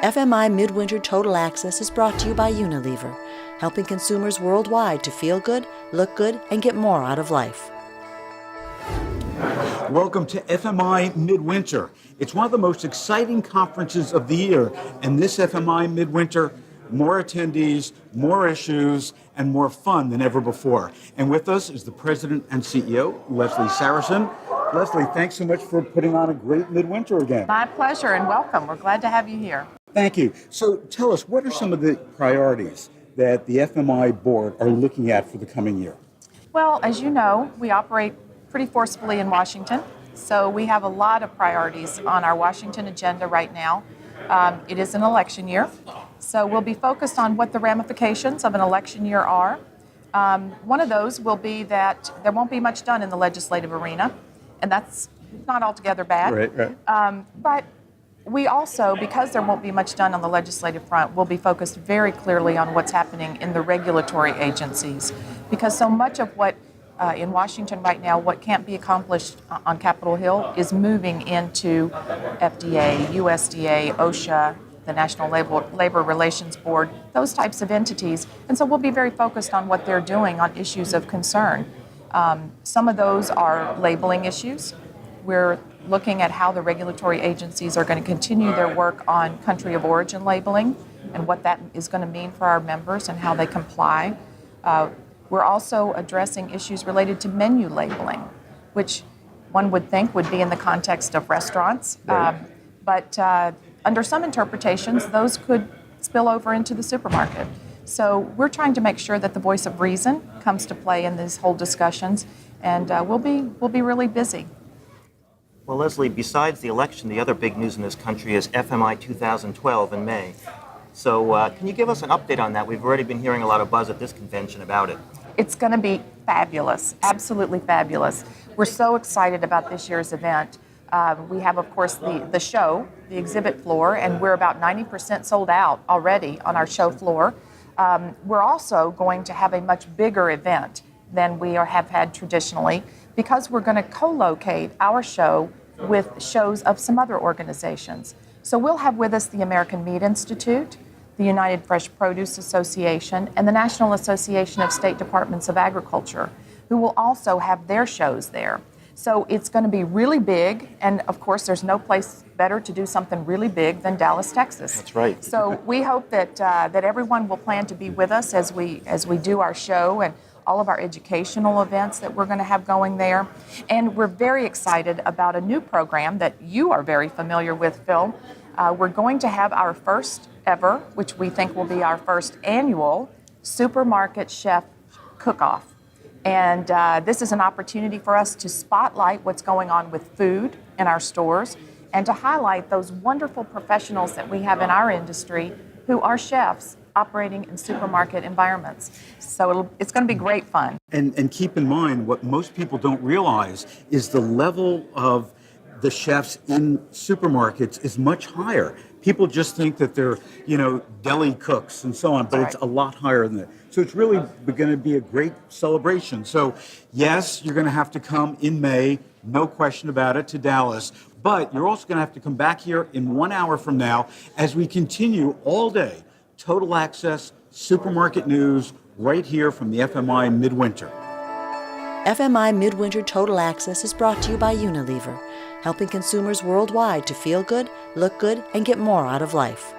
FMI Midwinter Total Access is brought to you by Unilever, helping consumers worldwide to feel good, look good, and get more out of life. Welcome to FMI Midwinter. It's one of the most exciting conferences of the year, and this FMI Midwinter, more attendees, more issues, and more fun than ever before. And with us is the President and CEO, Leslie Sarasin. Leslie, thanks so much for putting on a great Midwinter again. My pleasure and welcome. We're glad to have you here. Thank you. So tell us, what are some of the priorities that the FMI board are looking at for the coming year? Well, as you know, we operate pretty forcefully in Washington, so we have a lot of priorities on our Washington agenda right now. It is an election year, so we'll be focused on what the ramifications of an election year are. One of those will be that there won't be much done in the legislative arena, and that's not altogether bad. Right. But we also, because there won't be much done on the legislative front, will be focused very clearly on what's happening in the regulatory agencies, because so much of what in Washington right now, what can't be accomplished on Capitol Hill is moving into FDA, USDA, OSHA, the National Labor Relations Board, those types of entities. And so we'll be very focused on what they're doing on issues of concern. Some of those are labeling issues. We're looking at how the regulatory agencies are going to continue their work on country of origin labeling and what that is going to mean for our members and how they comply. We're also addressing issues related to menu labeling, which one would think would be in the context of restaurants. Right. But under some interpretations, those could spill over into the supermarket. So we're trying to make sure that the voice of reason comes to play in these whole discussions, and we'll be really busy. Well, Leslie, besides the election, the other big news in this country is FMI 2012 in May. So can you give us an update on that? We've already been hearing a lot of buzz at this convention about it. It's going to be fabulous, absolutely fabulous. We're so excited about this year's event. We have, of course, the show, the exhibit floor, and we're about 90% sold out already on our show floor. We're also going to have a much bigger event than we have had traditionally, because we're going to co-locate our show with shows of some other organizations. So we'll have with us the American Meat Institute, the United Fresh Produce Association, and the National Association of State Departments of Agriculture, who will also have their shows there. So it's going to be really big, and of course there's no place better to do something really big than Dallas, Texas. That's right. So we hope that everyone will plan to be with us as we do our show and all of our educational events that we're going to have going there. And we're very excited about a new program that you are very familiar with, Phil. We're going to have our first ever, which we think will be our first annual, Supermarket Chef Cook-Off. And this is an opportunity for us to spotlight what's going on with food in our stores and to highlight those wonderful professionals that we have in our industry who are chefs operating in supermarket environments. So it's going to be great fun. And keep in mind, what most people don't realize is the level of the chefs in supermarkets is much higher. People just think that they're, deli cooks and so on, but it's a lot higher than that. So it's really going to be a great celebration. So yes, you're going to have to come in May, no question about it, to Dallas. But you're also going to have to come back here in 1 hour from now as we continue all day total access supermarket news right here from the FMI Midwinter. FMI Midwinter Total Access is brought to you by Unilever, helping consumers worldwide to feel good, look good, and get more out of life.